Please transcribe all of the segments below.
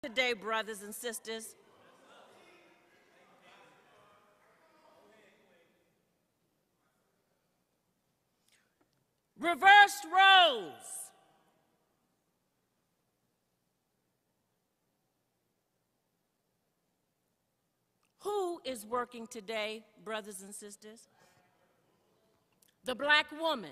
today, brothers and sisters. Reversed roles. Who is working today, brothers and sisters? The black woman.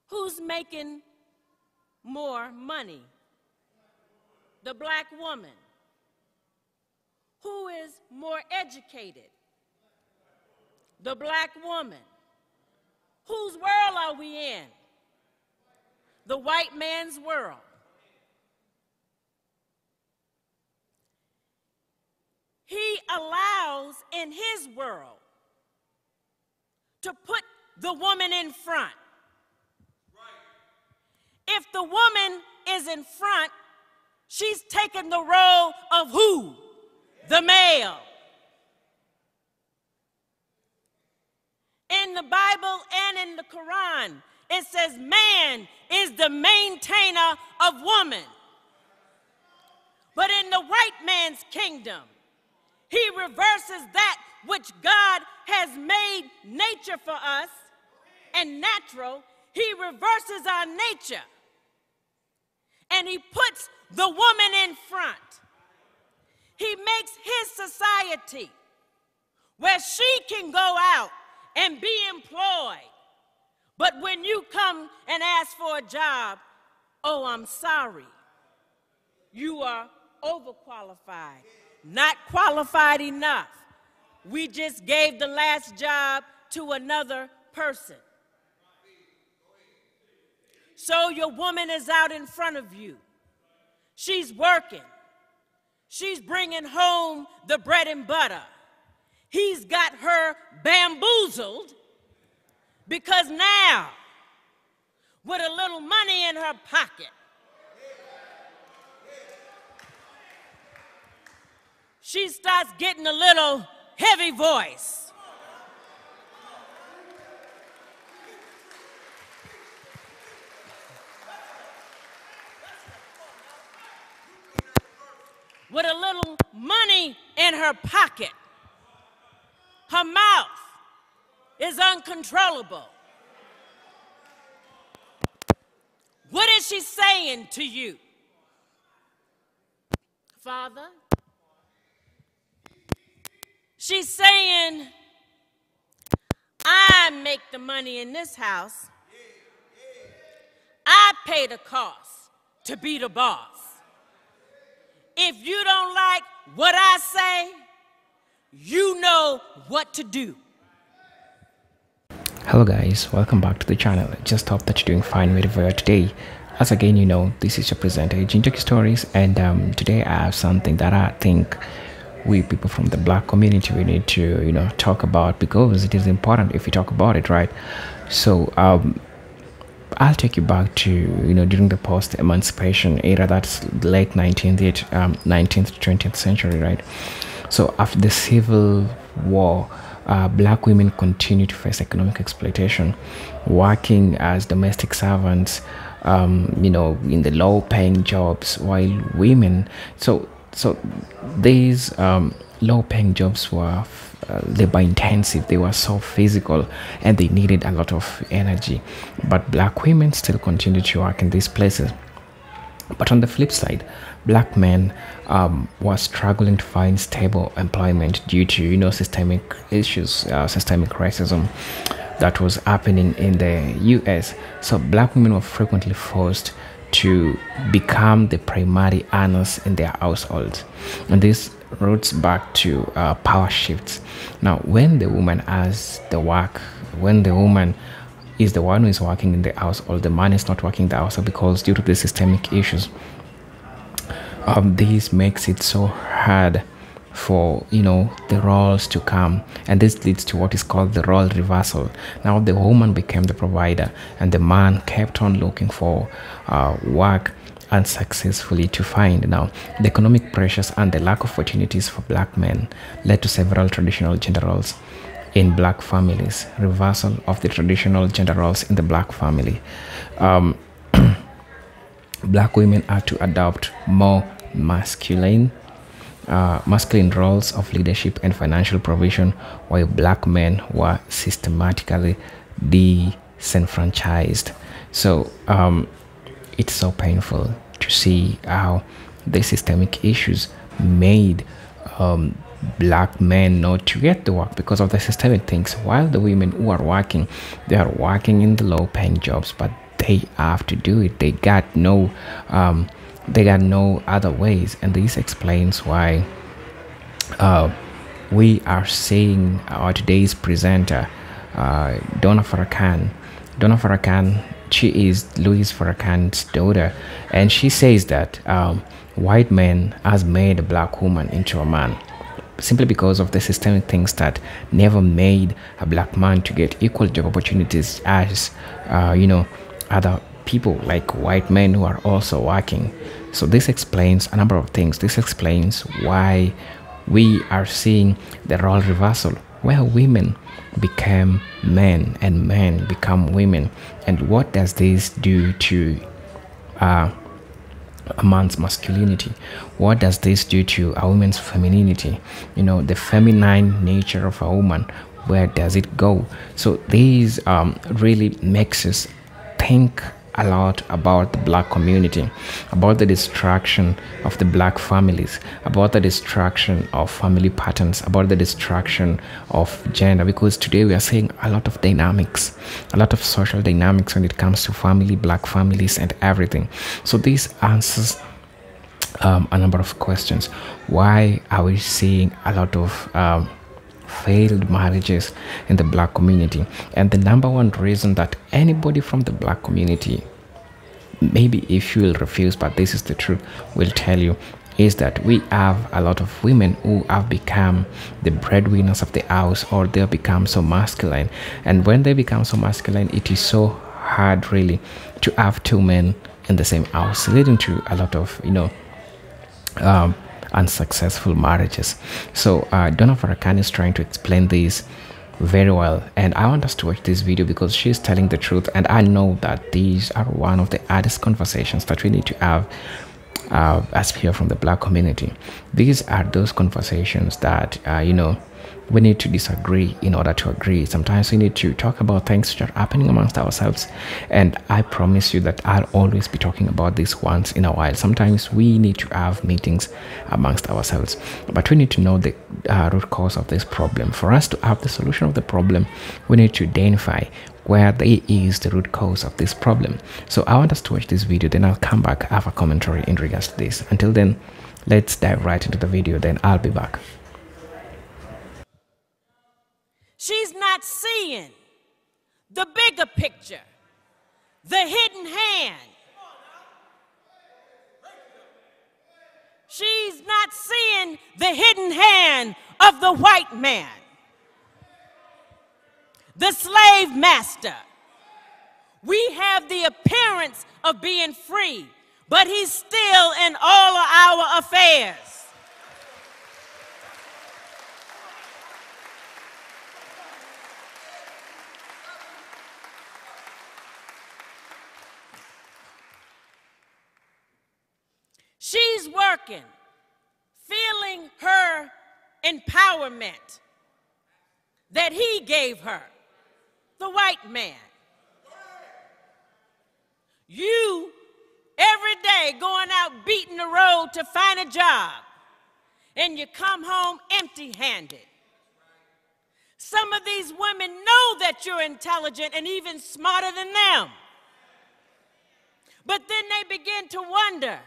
Who's making more money? The black woman. Who is more educated? The black woman. Whose world are we in? The white man's world. He allows in his world to put the woman in front. If the woman is in front, she's taken the role of who? The male. In the Bible and in the Quran, it says man is the maintainer of woman. But in the white man's kingdom, he reverses that which God has made nature for us and natural. He reverses our nature. And he puts the woman in front. He makes his society where she can go out and be employed. But when you come and ask for a job, oh, I'm sorry, you are overqualified, not qualified enough. We just gave the last job to another person. So your woman is out in front of you. She's working. She's bringing home the bread and butter. He's got her bamboozled because now, with a little money in her pocket, she starts getting a little heavy voice. With a little money in her pocket, her mouth is uncontrollable. What is she saying to you? Father? She's saying, I make the money in this house. I pay the cost to be the boss. If you don't like what I say, you know what to do. Hello guys, welcome back to the channel. Just hope that you're doing fine wherever you are today. As again, you know, this is your presenter Jinjaki Stories, and today I have something that I think we people from the black community we need to, you know, talk about, because it is important if we talk about it, right? So I'll take you back to, you know, during the post-emancipation era, that's late 19th to 20th century, right? So after the Civil War, black women continue to face economic exploitation, working as domestic servants, you know, in the low-paying jobs, while women, so these low-paying jobs were labor-intensive. They were so physical, and they needed a lot of energy. But black women still continued to work in these places. But on the flip side, black men were struggling to find stable employment due to, you know, systemic issues, systemic racism that was happening in the US. So black women were frequently forced to become the primary earners in their households, and this roots back to power shifts. Now, when the woman has the work, when the woman is the one who is working in the household, the man is not working in the household, because due to the systemic issues, this makes it so hard for, you know, the roles to come, and this leads to what is called the role reversal. Now the woman became the provider, and the man kept on looking for work unsuccessfully to find. Now the economic pressures and the lack of opportunities for black men led to several traditional gender roles in black families. Reversal of the traditional gender roles in the black family. Black women had to adopt more masculine roles of leadership and financial provision, while black men were systematically disenfranchised. So it's so painful to see how the systemic issues made black men not to get to work because of the systemic things, while the women who are working, they are working in the low paying jobs, but they have to do it. They got no other ways, and this explains why we are seeing our today's presenter, Donna Farrakhan. Donna Farrakhan, she is Louis Farrakhan's daughter, and she says that white man has made a black woman into a man simply because of the systemic things that never made a black man to get equal job opportunities as other people like white men who are also working. So this explains a number of things. This explains why we are seeing the role reversal where women became men and men become women. And what does this do to a man's masculinity? What does this do to a woman's femininity? The feminine nature of a woman, where does it go? So this really makes us think a lot about the black community, about the destruction of the black families, about the destruction of family patterns, about the destruction of gender, because today we are seeing a lot of dynamics, a lot of social dynamics when it comes to family, black families and everything. So this answers a number of questions. Why are we seeing a lot of failed marriages in the black community? And the number one reason that anybody from the black community, maybe if you will refuse, but this is the truth, will tell you, is that we have a lot of women who have become the breadwinners of the house, or they have become so masculine. And when they become so masculine, it is so hard really to have two men in the same house, leading to a lot of unsuccessful marriages. So Donna Farrakhan is trying to explain this very well, and I want us to watch this video because she's telling the truth, and I know that these are one of the hardest conversations that we need to have as here from the black community. These are those conversations that we need to disagree in order to agree. Sometimes we need to talk about things that are happening amongst ourselves, and I promise you that I'll always be talking about this once in a while. Sometimes we need to have meetings amongst ourselves, but we need to know the root cause of this problem. For us to have the solution of the problem, we need to identify where there is the root cause of this problem. So I want us to watch this video, then I'll come back, have a commentary in regards to this. Until then, let's dive right into the video, then I'll be back. She's not seeing the bigger picture, the hidden hand. She's not seeing the hidden hand of the white man, the slave master. We have the appearance of being free, but he's still in all of our affairs. She's working, feeling her empowerment that he gave her, the white man. You, every day, going out beating the road to find a job, and you come home empty-handed. Some of these women know that you're intelligent and even smarter than them. But then they begin to wonder,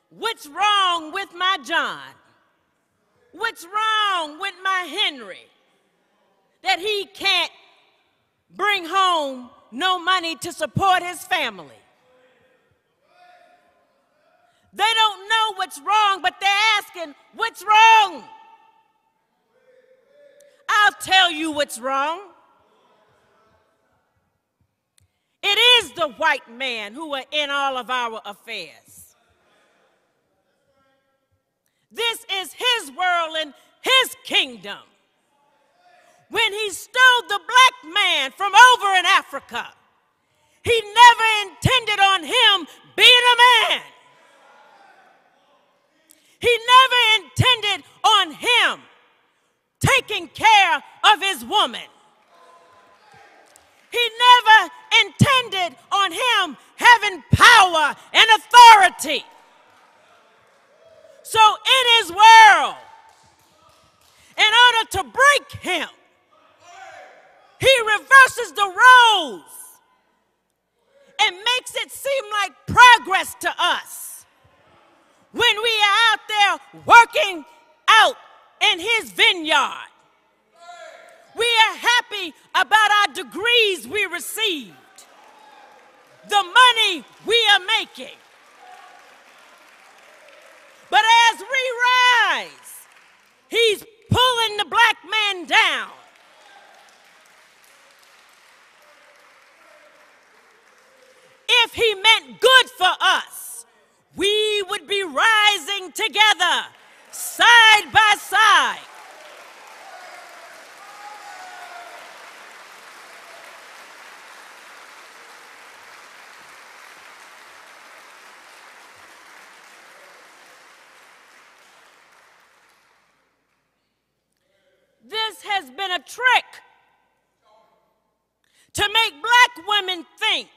what's wrong with my John? What's wrong with my Henry? That he can't bring home no money to support his family. They don't know what's wrong, but they're asking, what's wrong? I'll tell you what's wrong. It is the white man who are in all of our affairs. This is his world and his kingdom. When he stole the black man from over in Africa, he never intended on him being a man. his woman. He never intended on him having power and authority. So in his world, in order to break him, he reverses the roles and makes it seem like progress to us when we are out there working out in his vineyard. We are happy about our degrees we received, the money we are making. But as we rise, he's pulling the black man down. If he meant good for us, we would be rising together, side by side. This has been a trick to make black women think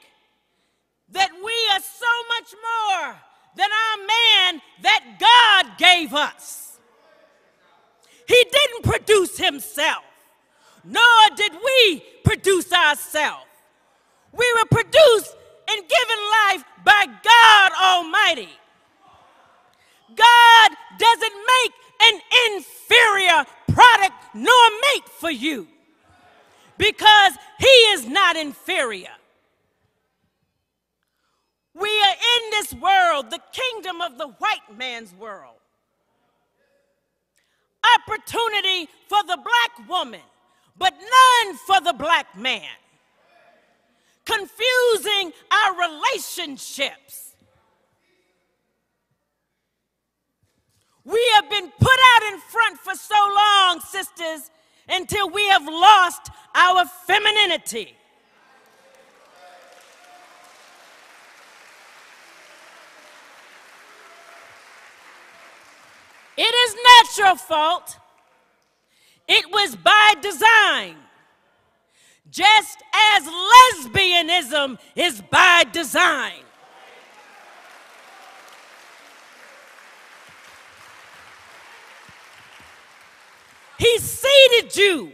that we are so much more than our man that God gave us. He didn't produce himself, nor did we produce ourselves. We were produced and given life by God Almighty. God doesn't make an inferior product nor mate for you because he is not inferior. We are in this world, the kingdom of the white man's world. Opportunity for the black woman, but none for the black man. Confusing our relationships. We have been put out in front for so long, sisters, until we have lost our femininity. It is not your fault. It was by design. Just as lesbianism is by design. He seeded you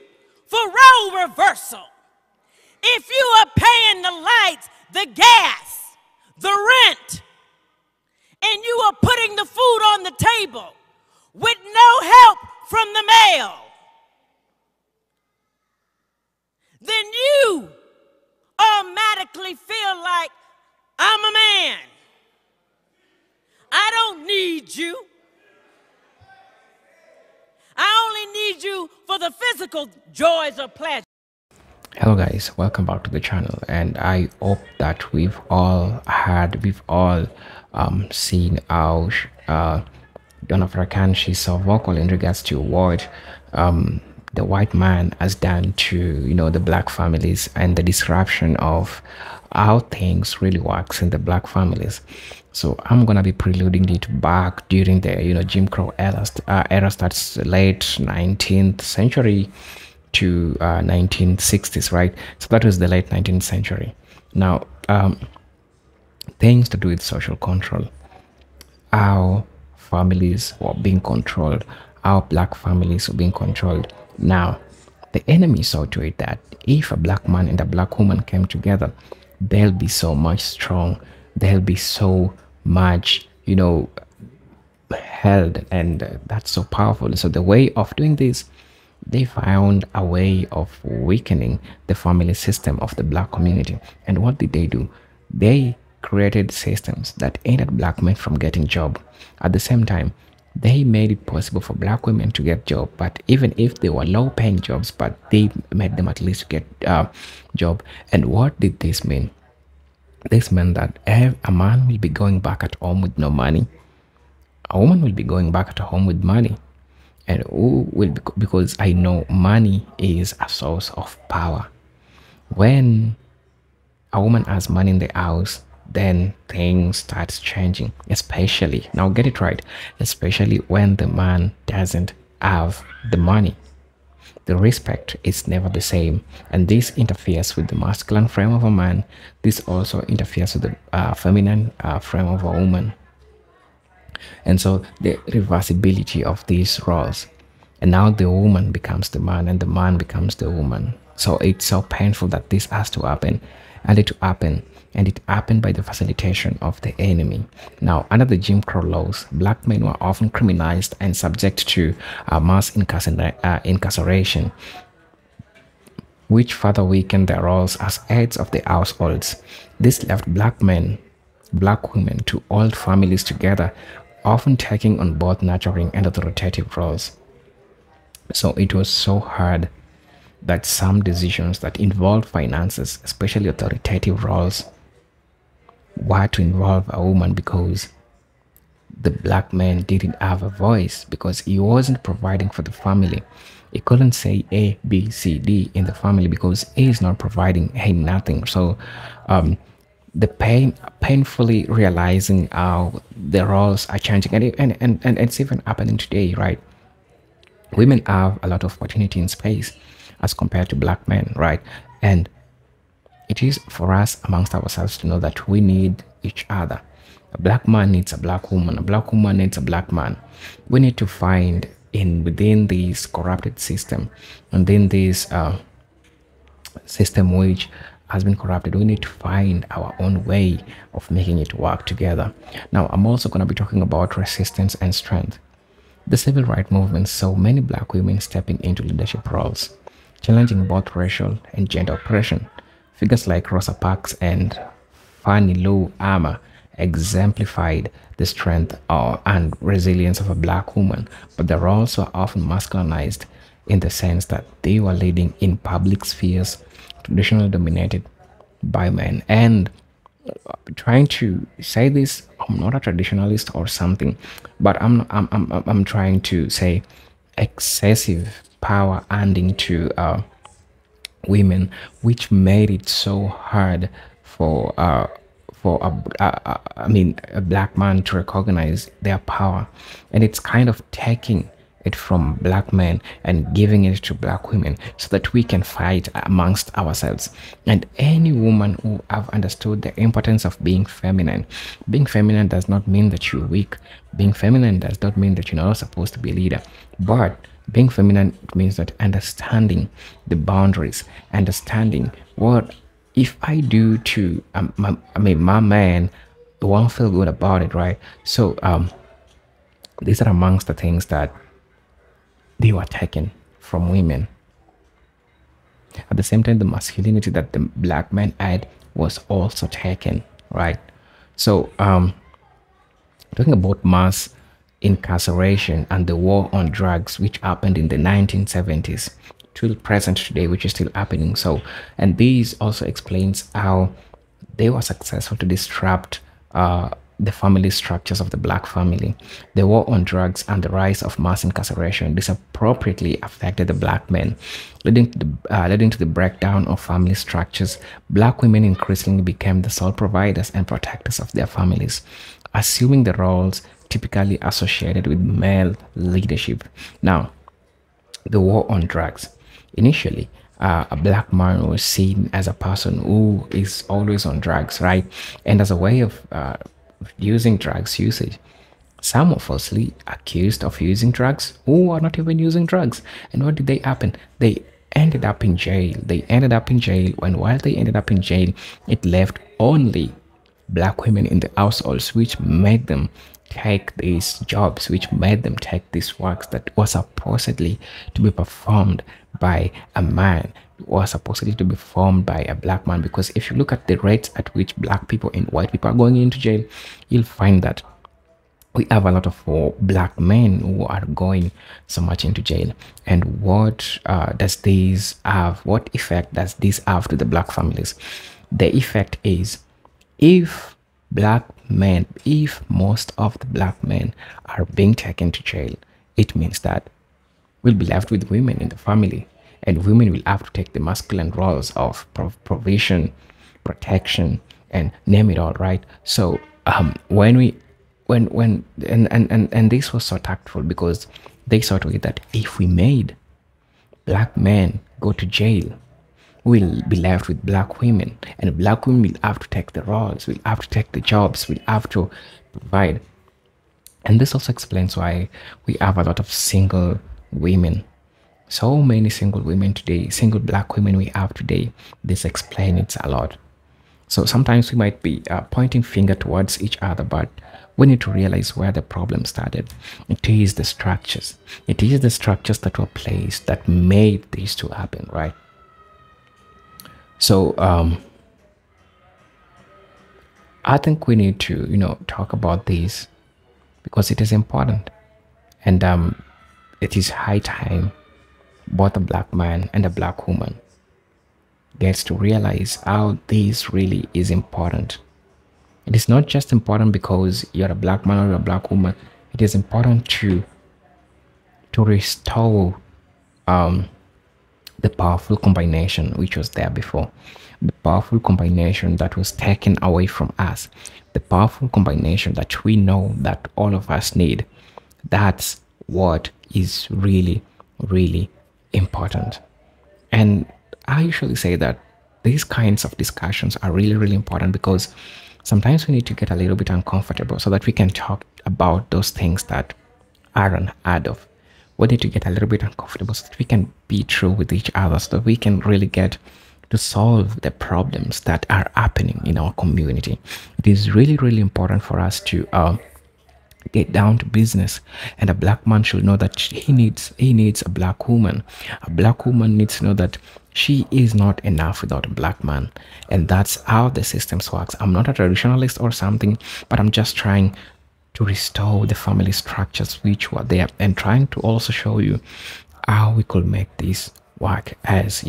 for role reversal. If you are paying the lights, the gas, the rent, and you are putting the food on the table with no help from the male, then you automatically feel like, I'm a man. I don't need you. I only need you for the physical joys or pleasure. Hello guys, welcome back to the channel, and I hope that we've all seen how Donna Farrakhan, she's so vocal in regards to what the white man has done to the black families and the disruption of how things really works in the black families. So I'm gonna be preluding it back during the Jim Crow era starts late 19th century to 1960s, right? So that was the late 19th century. Now things to do with social control, how families were being controlled, how black families were being controlled. Now the enemy saw to it that if a black man and a black woman came together, they'll be so much strong, they'll be so much held, and that's so powerful. So the way of doing this, they found a way of weakening the family system of the black community. And what did they do? They created systems that hindered black men from getting job. At the same time, they made it possible for black women to get job, but even if they were low paying jobs, but they made them at least get job. And what did this mean? This meant that a man will be going back at home with no money. A woman will be going back at home with money. And who will be, because I know money is a source of power. When a woman has money in the house, then things start changing, especially, now get it right, especially when the man doesn't have the money. the respect is never the same, and this interferes with the masculine frame of a man. This also interferes with the feminine frame of a woman. And so the reversibility of these roles, and now the woman becomes the man and the man becomes the woman. So it's so painful that this has to happen, and it happened by the facilitation of the enemy. Now, under the Jim Crow laws, black men were often criminalized and subject to mass incarceration, which further weakened their roles as heads of the households. This left black men, black women to hold families together, often taking on both nurturing and authoritative roles. So it was so hard that some decisions that involved finances, especially authoritative roles, were to involve a woman, because the black man didn't have a voice, because he wasn't providing for the family. He couldn't say A, B, C, D in the family because A is not providing him nothing. So the painfully realizing how the roles are changing, and it's even happening today, right? Women have a lot of opportunity in space as compared to black men, right? And it is for us amongst ourselves to know that we need each other. A black man needs a black woman, a black woman needs a black man. We need to find within this corrupted system, and within this system which has been corrupted, we need to find our own way of making it work together. Now, I'm also going to be talking about resistance and strength. The civil rights movement saw many black women stepping into leadership roles, challenging both racial and gender oppression. Figures like Rosa Parks and Fannie Lou Hamer exemplified the strength and resilience of a black woman, but their roles were often masculinized in the sense that they were leading in public spheres traditionally dominated by men. And trying to say this, I'm not a traditionalist or something, but I'm trying to say excessive power handing to women, which made it so hard for a black man to recognize their power, and it's kind of taking it from black men and giving it to black women so that we can fight amongst ourselves. And any woman who have understood the importance of being feminine does not mean that you're weak. Being feminine does not mean that you're not supposed to be a leader, but being feminine means that understanding the boundaries, understanding what if I do to my man, I won't feel good about it, right? So these are amongst the things that they were taken from women. At the same time, the masculinity that the black man had was also taken, right? So talking about mass incarceration and the war on drugs, which happened in the 1970s, till present today, which is still happening. So, and this also explains how they were successful to disrupt the family structures of the black family. The war on drugs and the rise of mass incarceration disappropriately affected the black men, leading to the breakdown of family structures. Black women increasingly became the sole providers and protectors of their families, assuming the roles typically associated with male leadership. Now, the war on drugs. Initially, a black man was seen as a person who is always on drugs, right? And as a way of using drugs usage, some were falsely accused of using drugs who are not even using drugs. And what did they happen? They ended up in jail. And while they ended up in jail, it left only black women in the households, which made them take these jobs, which made them take these works that was supposedly to be performed by a man, was supposedly to be performed by a black man. Because if you look at the rates at which black people and white people are going into jail, you'll find that we have a lot of black men who are going so much into jail. And what does this have? What effect does this have to the black families? The effect is, if most of the black men are being taken to jail, it means that we'll be left with women in the family, and women will have to take the masculine roles of provision, protection, and name it all, right? So when this was so tactful, because they saw to it that if we made black men go to jail, we'll be left with black women, and black women will have to take the roles, will have to take the jobs, will have to provide. And this also explains why we have a lot of single women. So many single women today, single black women we have today. This explains it a lot. So sometimes we might be pointing finger towards each other, but we need to realize where the problem started. It is the structures. It is the structures that were placed that made this to happen, right? So I think we need to, talk about this because it is important, and it is high time both a black man and a black woman gets to realize how this really is important. It is not just important because you're a black man or a black woman. It is important to restore the powerful combination which was there before, the powerful combination that was taken away from us, the powerful combination that we know that all of us need. That's what is really, really important. And I usually say that these kinds of discussions are really, really important because sometimes we need to get a little bit uncomfortable so that we can talk about those things that are unheard of. We need to get a little bit uncomfortable so that we can be true with each other, so that we can really get to solve the problems that are happening in our community. It is really, really important for us to get down to business, and a black man should know that he needs a black woman. A black woman needs to know that she is not enough without a black man, and that's how the systems works. I'm not a traditionalist or something, but I'm just trying to restore the family structures which were there, and trying to also show you how we could make this work as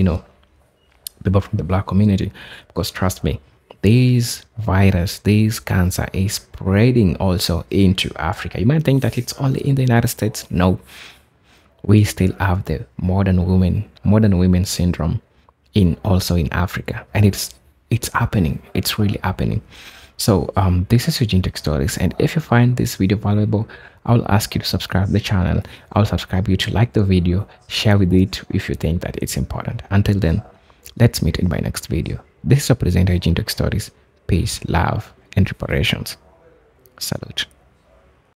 people from the black community. Because trust me, this virus, this cancer is spreading also into Africa. You might think that it's only in the United States. No, we still have the modern women syndrome also in Africa, and it's happening. It's really happening. So this is Eugene Tech Stories, and if you find this video valuable, I'll ask you to subscribe to the channel. I'll subscribe you to like the video, share with it if you think that it's important. Until then, let's meet in my next video. This is your presenter Eugene Tech Stories. Peace, love, and reparations. Salute.